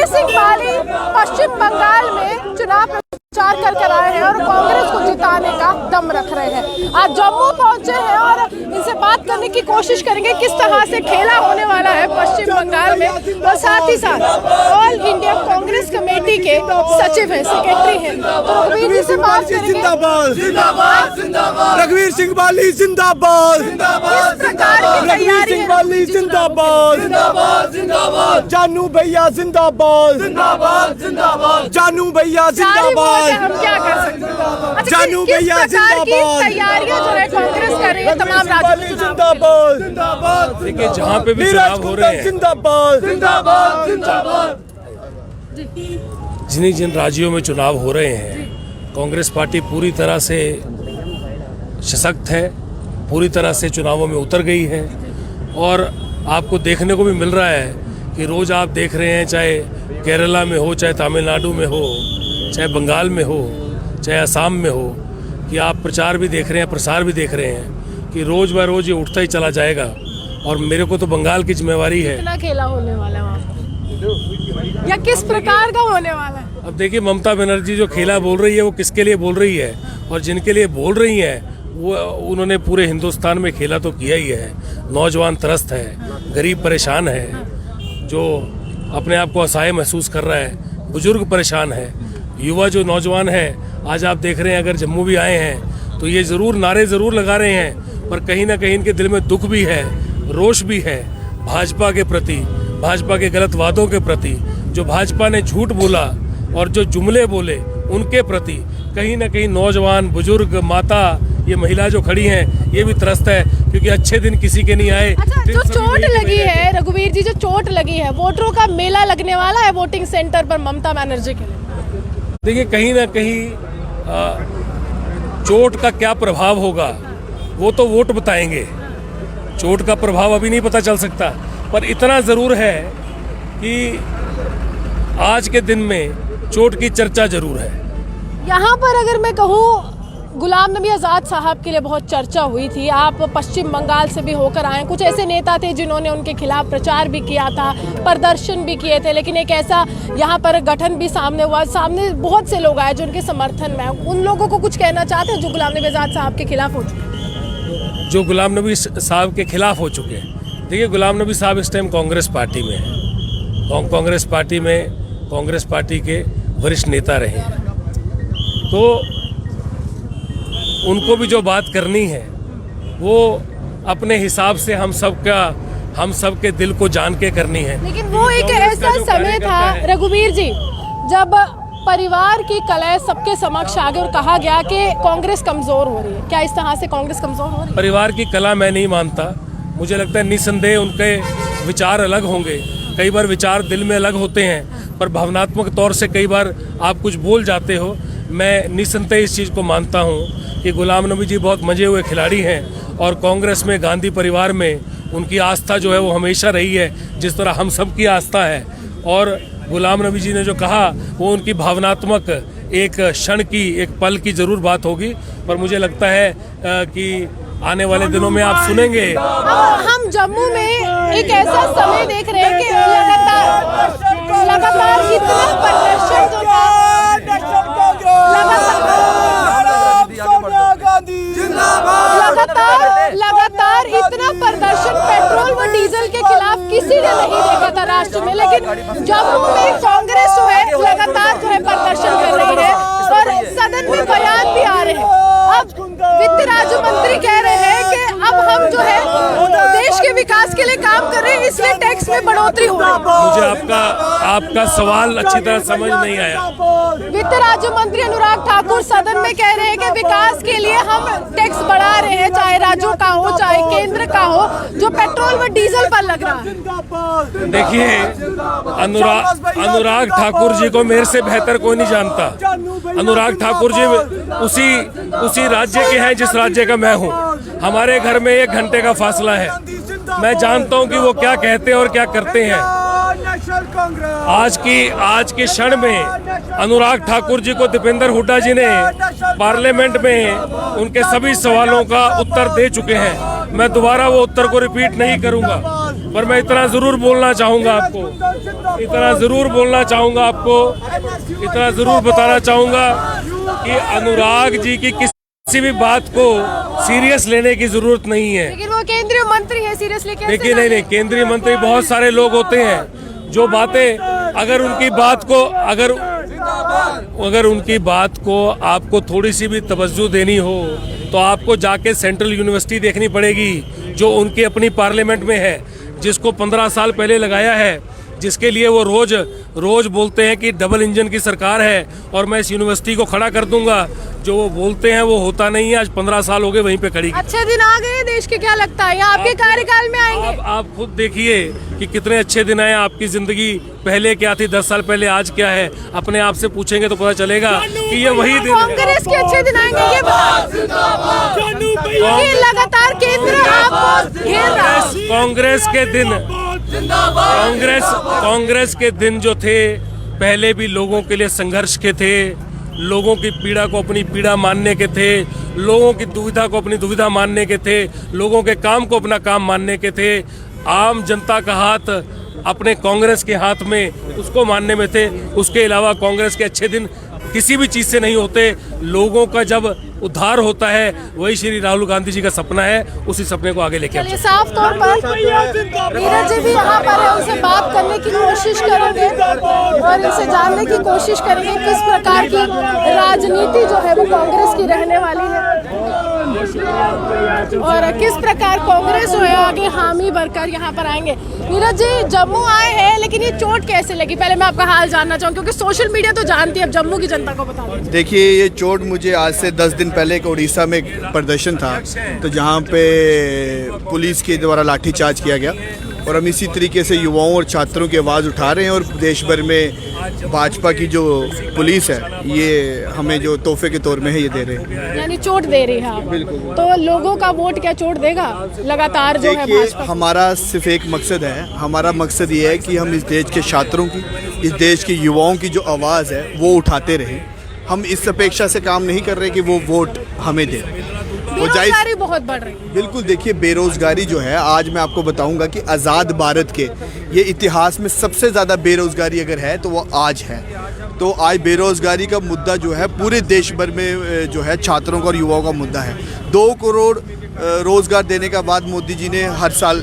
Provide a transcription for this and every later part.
सिंह बाली पश्चिम बंगाल में चुनाव प्रचार कर आए हैं और कांग्रेस को जिताने का दम रख रहे हैं। आज जम्मू पहुंचे हैं और इनसे बात करने की कोशिश करेंगे किस तरह से खेला होने वाला है पश्चिम बंगाल में। और साथ ही साथ ऑल इंडिया कांग्रेस कमेटी के सचिव हैं, सेक्रेटरी हैं, तो रघुवीर जी से बात करेंगे। रघुवीर सिंह बाली जिंदाबाद, रघुवीर सिंह बाली जिंदाबाद, जानू भैया जिंदाबाद, जानू भैया जिंदाबाद, हम क्या कर सकते हैं? जानू भैया जिंदाबाद। तैयारियां जो है कांग्रेस कर रही है तमाम राज्यों में जिंदाबाद। देखिए जहाँ पे भी चुनाव हो रहे हैं, जिंदाबाद जिंदाबाद जिंदाबाद। जिन राज्यों में चुनाव हो रहे हैं, कांग्रेस पार्टी पूरी तरह से सशक्त है, पूरी तरह से चुनावों में उतर गई है। और आपको देखने को भी मिल रहा है कि रोज आप देख रहे हैं, चाहे केरला में हो, चाहे तमिलनाडु में हो, चाहे बंगाल में हो, चाहे असम में हो, कि आप प्रचार भी देख रहे हैं, प्रसार भी देख रहे हैं कि रोज ब रोज ये उठता ही चला जाएगा। और मेरे को तो बंगाल की जिम्मेवारी है। कितना खेला होने वाला है वहाँ पर? या किस प्रकार का होने वाला है? अब देखिए, ममता बनर्जी जो खेला बोल रही है वो किसके लिए बोल रही है, और जिनके लिए बोल रही हैं वो उन्होंने पूरे हिंदुस्तान में खेला तो किया ही है। नौजवान त्रस्त है, गरीब परेशान है, जो अपने आप को असहाय महसूस कर रहा है, बुजुर्ग परेशान है, युवा जो नौजवान है। आज आप देख रहे हैं, अगर जम्मू भी आए हैं तो ये ज़रूर नारे ज़रूर लगा रहे हैं, पर कहीं ना कहीं इनके दिल में दुख भी है, रोष भी है भाजपा के प्रति, भाजपा के गलत वादों के प्रति, जो भाजपा ने झूठ बोला और जो जुमले बोले उनके प्रति। कहीं ना कहीं नौजवान, बुजुर्ग, माता, ये महिला जो खड़ी हैं, ये भी त्रस्त है, क्योंकि अच्छे दिन किसी के नहीं आए। अच्छा, जो चोट लगी है रघुवीर जी, जो चोट लगी है, वोटरों का मेला लगने वाला है वोटिंग सेंटर पर ममता बनर्जी के लिए। देखिए, कहीं ना कहीं चोट का क्या प्रभाव होगा वो तो वोट बताएंगे। चोट का प्रभाव अभी नहीं पता चल सकता, पर इतना ज़रूर है कि आज के दिन में चोट की चर्चा जरूर है। यहाँ पर अगर मैं कहूँ, गुलाम नबी आज़ाद साहब के लिए बहुत चर्चा हुई थी। आप पश्चिम बंगाल से भी होकर आए, कुछ ऐसे नेता थे जिन्होंने उनके खिलाफ प्रचार भी किया था, प्रदर्शन भी किए थे, लेकिन एक ऐसा यहाँ पर गठन भी सामने हुआ, सामने बहुत से लोग आए जो उनके समर्थन में। उन लोगों को कुछ कहना चाहते हैं जो गुलाम नबी आज़ाद साहब के खिलाफ हो चुके, जो गुलाम नबी साहब के खिलाफ हो चुके हैं? देखिए, गुलाम नबी साहब इस टाइम कांग्रेस पार्टी में है, कांग्रेस पार्टी में कांग्रेस पार्टी के वरिष्ठ नेता रहे हैं, तो उनको भी जो बात करनी है वो अपने हिसाब से हम सब के दिल को जान के करनी है। लेकिन वो एक ऐसा समय था रघुवीर जी जब परिवार की कलह सबके समक्ष आ गई और कहा गया कि कांग्रेस कमजोर हो रही है। क्या इस तरह से कांग्रेस कमजोर हो रही है? परिवार की कलह मैं नहीं मानता। मुझे लगता है निसंदेह उनके विचार अलग होंगे, कई बार विचार दिल में अलग होते हैं, पर भावनात्मक तौर से कई बार आप कुछ बोल जाते हो। मैं निसंदेह इस चीज़ को मानता हूँ कि गुलाम नबी जी बहुत मजे हुए खिलाड़ी हैं, और कांग्रेस में, गांधी परिवार में उनकी आस्था जो है वो हमेशा रही है, जिस तरह हम सब की आस्था है। और गुलाम नबी जी ने जो कहा वो उनकी भावनात्मक एक क्षण की, एक पल की ज़रूर बात होगी, पर मुझे लगता है कि आने वाले दिनों में आप सुनेंगे। हम जम्मू में एक ऐसा समय देख रहे हैं कि लगातार इतना प्रदर्शन जो था, लगातार इतना प्रदर्शन पेट्रोल व डीजल के खिलाफ किसी ने नहीं देखा था राष्ट्र में, लेकिन जम्मू में कांग्रेस जो है लगातार जो है प्रदर्शन कर रही है और सदन में बयान भी आ रहे हैं। अब वित्त राज्य मंत्री कह रहे हैं कि अब हम जो है देश के विकास के लिए काम कर रहे हैं, इसलिए टैक्स में बढ़ोतरी हो रही है। मुझे आपका सवाल अच्छी तरह समझ नहीं आया। वित्त राज्य मंत्री अनुराग ठाकुर सदन में कह रहे हैं कि विकास के लिए हम टैक्स बढ़ा रहे हैं, चाहे राज्यों का हो चाहे केंद्र का हो, जो पेट्रोल व डीजल पर लग रहा है। देखिए, अनुराग ठाकुर जी को मेरे से बेहतर कोई नहीं जानता। अनुराग ठाकुर जी उसी राज्य के हैं जिस राज्य का मैं हूँ। हमारे घर में 1 घंटे का फासला है। मैं जानता हूँ कि वो क्या कहते हैं और क्या करते हैं। आज के क्षण में अनुराग ठाकुर जी को दीपेंद्र हुड्डा जी ने पार्लियामेंट में उनके सभी सवालों का उत्तर दे चुके हैं। मैं दोबारा वो उत्तर को रिपीट नहीं करूंगा। पर मैं इतना जरूर बोलना चाहूंगा आपको, इतना जरूर बोलना चाहूंगा आपको, इतना जरूर बताना चाहूंगा कि अनुराग जी की किसी भी बात को सीरियस लेने की जरूरत नहीं है। लेकिन वो केंद्रीय मंत्री है, सीरियसली कैसे देखिए नहीं, केंद्रीय मंत्री बहुत सारे लोग होते हैं जो बातें अगर उनकी बात को आपको थोड़ी सी भी तवज्जो देनी हो तो आपको जाके सेंट्रल यूनिवर्सिटी देखनी पड़ेगी जो उनकी अपनी पार्लियामेंट में है, जिसको 15 साल पहले लगाया है, जिसके लिए वो रोज बोलते हैं कि डबल इंजन की सरकार है और मैं इस यूनिवर्सिटी को खड़ा कर दूंगा। जो वो बोलते हैं वो होता नहीं है। आज 15 साल हो गए वहीं पे खड़ी। अच्छे दिन आ गए देश के, क्या लगता है या आपके कार्यकाल में आएंगे? आप खुद देखिए कि कितने अच्छे दिन आए। आपकी जिंदगी पहले क्या थी, 10 साल पहले, आज क्या है, अपने आप से पूछेंगे तो पता चलेगा कि ये वही दिन। कांग्रेस के अच्छे दिन आएंगे ये लगातार केंद्र आपको घेर रहा है। कांग्रेस के दिन जो थे पहले भी लोगों के लिए संघर्ष के थे, लोगों की पीड़ा को अपनी पीड़ा मानने के थे, लोगों की दुविधा को अपनी दुविधा मानने के थे, लोगों के काम को अपना काम मानने के थे। आम जनता का हाथ अपने कांग्रेस के हाथ में उसको मानने में थे। उसके अलावा कांग्रेस के अच्छे दिन किसी भी चीज़ से नहीं होते। लोगों का जब उद्धार होता है वही श्री राहुल गांधी जी का सपना है, उसी सपने को आगे लेके चलिए साफ तौर पर नीरज जी भी यहाँ पर है, उनसे बात करने की कोशिश करेंगे और इनसे जानने की कोशिश करेंगे किस प्रकार की राजनीति जो है वो कांग्रेस की रहने वाली है और किस प्रकार कांग्रेस जो है आगे हामी भरकर यहाँ पर आएंगे। नीरज जी जम्मू आए हैं, लेकिन ये चोट कैसे लगी? पहले मैं आपका हाल जानना चाहूँ क्योंकि सोशल मीडिया तो जानती है, अब जम्मू की जनता को बता दें। देखिए, ये चोट मुझे आज से 10 दिन पहले एक उड़ीसा में एक प्रदर्शन था, तो जहाँ पे पुलिस के द्वारा लाठीचार्ज किया गया और हम इसी तरीके से युवाओं और छात्रों की आवाज़ उठा रहे हैं और देश भर में भाजपा की जो पुलिस है ये हमें जो तोहफे के तौर में है ये दे रहे हैं। यानी चोट दे रही है आप। तो लोगों का वोट क्या चोट देगा लगातार जो है भाजपा? हमारा सिर्फ एक मकसद है, हमारा मकसद ये है कि हम इस देश के छात्रों की, इस देश के युवाओं की जो आवाज़ है वो उठाते रहें। हम इस अपेक्षा से काम नहीं कर रहे कि वो वोट हमें दे। बेरोजगारी बहुत बढ़ रही है। बिल्कुल, देखिए बेरोजगारी जो है, आज मैं आपको बताऊंगा कि आज़ाद भारत के ये इतिहास में सबसे ज़्यादा बेरोजगारी अगर है तो वो आज है। तो आज बेरोजगारी का मुद्दा जो है पूरे देश भर में जो है छात्रों का और युवाओं का मुद्दा है। 2 करोड़ रोजगार देने का बात मोदी जी ने हर साल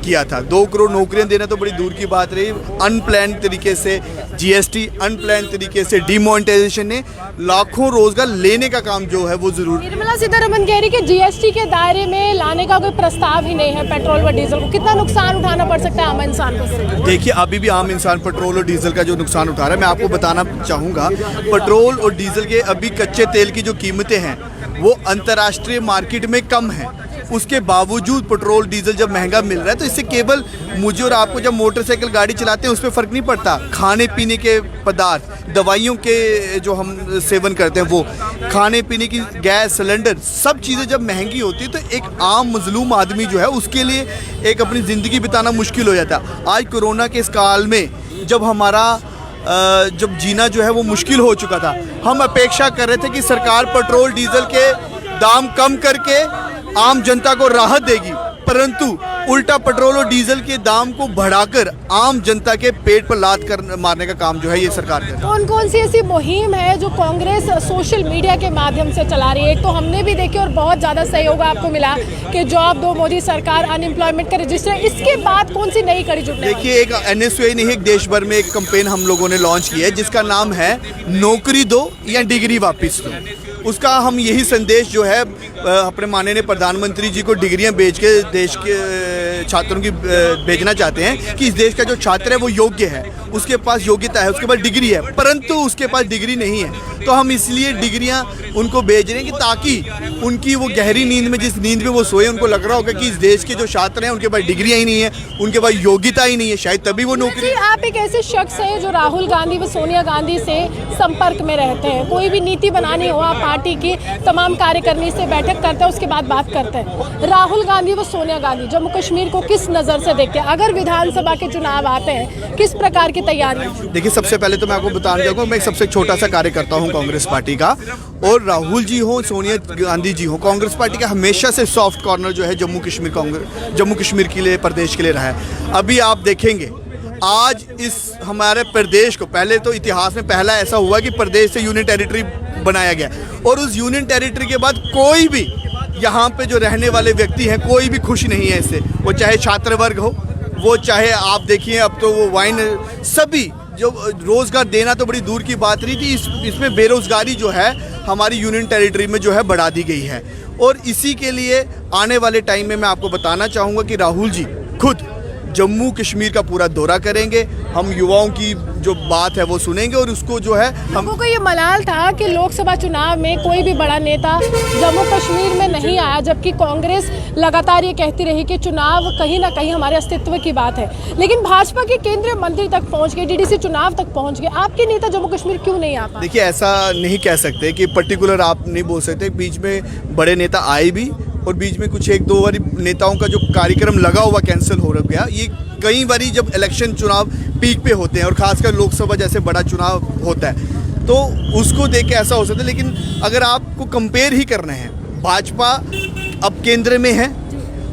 किया था। 2 करोड़ नौकरियां देना तो बड़ी दूर की बात रही। अनप्लान तरीके से जीएसटी, अनप्लान तरीके से डिमोनेटाइजेशन ने लाखों रोजगार लेने का काम जो है वो जरूर। निर्मला सीतारमण कह रही कि जीएसटी के दायरे में लाने का कोई प्रस्ताव ही नहीं है पेट्रोल व डीजल को। कितना नुकसान उठाना पड़ सकता है आम इंसान को? देखिए, अभी भी आम इंसान पेट्रोल और डीजल का जो नुकसान उठा रहा है, मैं आपको बताना चाहूँगा पेट्रोल और डीजल के अभी कच्चे तेल की जो कीमतें हैं वो अंतर्राष्ट्रीय मार्केट में कम है। उसके बावजूद पेट्रोल डीजल जब महंगा मिल रहा है तो इससे केवल मुझे और आपको जब मोटरसाइकिल गाड़ी चलाते हैं उस पर फ़र्क नहीं पड़ता। खाने पीने के पदार्थ, दवाइयों के जो हम सेवन करते हैं वो, खाने पीने की गैस सिलेंडर, सब चीज़ें जब महंगी होती है तो एक आम मजलूम आदमी जो है उसके लिए एक अपनी ज़िंदगी बिताना मुश्किल हो जाता है। आज कोरोना के इस काल में जब हमारा जब जीना जो है वो मुश्किल हो चुका था, हम अपेक्षा कर रहे थे कि सरकार पेट्रोल डीजल के दाम कम करके आम जनता को राहत देगी, परंतु उल्टा पेट्रोल और डीजल के दाम को बढ़ाकर आम जनता के पेट पर लात कर मारने का काम जो है ये सरकार कर रही है। कौन कौन सी ऐसी मुहिम है जो कांग्रेस सोशल मीडिया के माध्यम से चला रही है? एक तो हमने भी देखी और बहुत ज़्यादा सहयोग आपको मिला कि जॉब दो मोदी सरकार, अनएम्प्लॉयमेंट का रजिस्टर। इसके बाद कौन सी नई कड़ी जुड़ने? देखिए, एक NSUI नहीं, एक देश भर में एक कैंपेन हम लोगों ने लॉन्च की है जिसका नाम है नौकरी दो या डिग्री वापस दो। उसका हम यही संदेश जो है अपने माननीय प्रधानमंत्री जी को डिग्रियां बेच के देश के छात्रों की भेजना चाहते हैं कि इस देश का जो छात्र है वो योग्य है, उसके पास योग्यता है, उसके पास डिग्री है, परंतु उसके पास डिग्री नहीं है। तो हम इसलिए डिग्रियां उनको भेज रहे हैं कि ताकि उनकी वो गहरी नींद में, जिस नींद में वो सोए, उनको लग रहा होगा कि इस देश के जो छात्र हैं उनके पास डिग्रियां ही नहीं है, उनके पास योग्यता ही नहीं है, शायद तभी वो नौकरी। आप एक ऐसे शख्स हैं जो राहुल गांधी व सोनिया गांधी से संपर्क में रहते हैं। कोई भी नीति बनानी हो, आप पार्टी की तमाम कार्यकारिणी से बैठक करते हैं, उसके बाद बात करते हैं। राहुल गांधी व सोनिया गांधी जम्मू कश्मीर को किस नज़र से देखते हैं? अगर विधानसभा के चुनाव आते हैं, किस प्रकार की तैयारियां? देखिए, सबसे पहले तो मैं आपको बताना चाहूँगा, मैं एक सबसे छोटा सा कार्यकर्ता हूँ कांग्रेस पार्टी का, और राहुल जी हो, सोनिया गांधी जी हो, कांग्रेस पार्टी का हमेशा से सॉफ्ट कॉर्नर जो है जम्मू कश्मीर के लिए, प्रदेश के लिए रहा है। अभी आप देखेंगे आज इस हमारे प्रदेश को, पहले तो इतिहास में पहला ऐसा हुआ कि प्रदेश से यूनियन टेरिटरी बनाया गया, और उस यूनियन टेरिटरी के बाद कोई भी यहाँ पे जो रहने वाले व्यक्ति हैं, कोई भी खुश नहीं है इससे। वो चाहे छात्र वर्ग हो, वो चाहे आप देखिए अब तो वो वाइन, सभी जो रोज़गार देना तो बड़ी दूर की बात रही थी, इसमें बेरोज़गारी जो है हमारी यूनियन टेरिटरी में जो है बढ़ा दी गई है। और इसी के लिए आने वाले टाइम में मैं आपको बताना चाहूँगा कि राहुल जी खुद जम्मू कश्मीर का पूरा दौरा करेंगे, हम युवाओं की जो बात है वो सुनेंगे, और उसको जो है लोगों को ये मलाल था कि लोकसभा चुनाव में कोई भी बड़ा नेता जम्मू कश्मीर में नहीं आया, जबकि कांग्रेस लगातार ये कहती रही कि चुनाव कहीं ना कहीं हमारे अस्तित्व की बात है, लेकिन भाजपा के केंद्रीय मंत्री तक पहुंच गए, डीडीसी चुनाव तक पहुंच गए, आपके नेता जम्मू कश्मीर क्यों नहीं आ पाए? देखिए, ऐसा नहीं कह सकते कि पर्टिकुलर आप नहीं बोल सकते, बीच में बड़े नेता आए भी, और बीच में कुछ एक दो बारी नेताओं का जो कार्यक्रम लगा हुआ कैंसिल हो गया। ये कई बारी जब इलेक्शन चुनाव पीक पे होते हैं, और खासकर लोकसभा जैसे बड़ा चुनाव होता है, तो उसको देख के ऐसा हो सकता है। लेकिन अगर आपको कंपेयर ही करना है, भाजपा अब केंद्र में है,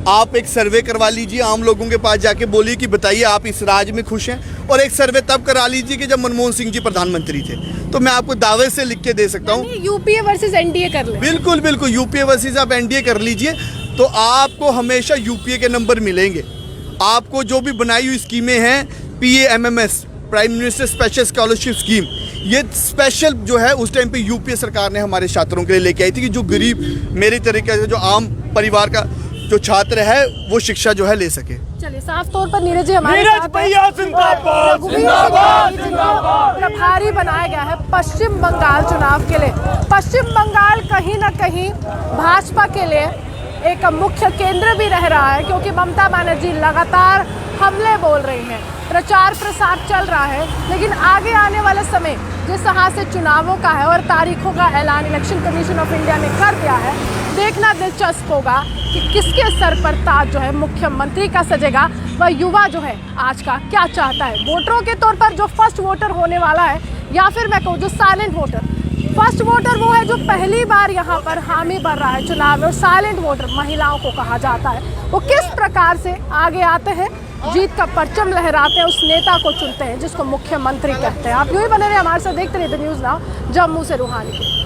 आप एक सर्वे करवा लीजिए, आम लोगों के पास जाके बोलिए कि बताइए आप इस राज्य में खुश हैं, और एक सर्वे तब करा लीजिए कि जब मनमोहन सिंह जी प्रधानमंत्री थे, तो मैं आपको दावे से लिख के दे सकता हूँ। यूपीए वर्सेस एनडीए कर ले। बिल्कुल बिल्कुल, यूपीए वर्सेस आप एनडीए कर लीजिए, तो आपको हमेशा यूपीए के नंबर मिलेंगे। आपको जो भी बनाई हुई स्कीमें हैं, PAMMS, prime minister special scholarship scheme, ये स्पेशल जो है उस टाइम पे यूपीए सरकार ने हमारे छात्रों के लिए लेके आई थी कि जो गरीब, मेरे तरीके से जो आम परिवार का जो छात्र है वो शिक्षा जो है ले सके। चलिए, साफ तौर पर नीरज जी हमारे साथ हैं। प्रभारी बनाया गया है पश्चिम बंगाल चुनाव के लिए। पश्चिम बंगाल कहीं ना कहीं भाजपा के लिए एक मुख्य केंद्र भी रह रहा है, क्योंकि ममता बनर्जी लगातार हमले बोल रही हैं, प्रचार प्रसार चल रहा है, लेकिन आगे आने वाला समय जिस तरह से चुनावों का है और तारीखों का ऐलान इलेक्शन कमीशन ऑफ इंडिया ने कर दिया है, देखना दिलचस्प होगा कि किसके सर पर ताज जो है मुख्यमंत्री का सजेगा। वह युवा जो है आज का क्या चाहता है, वोटरों के तौर पर जो फर्स्ट वोटर होने वाला है, या फिर मैं कहूँ जो साइलेंट वोटर। फर्स्ट वोटर वो है जो पहली बार यहाँ पर हामी भर रहा है चुनाव में, और साइलेंट वोटर महिलाओं को कहा जाता है। वो किस प्रकार से आगे आते हैं, जीत का परचम लहराते हैं, उस नेता को चुनते हैं जिसको मुख्यमंत्री कहते हैं। आप यूँ ही बने रहे हमारे साथ, देखते रहिए न्यूज़ नाउ जम्मू से रूहानी।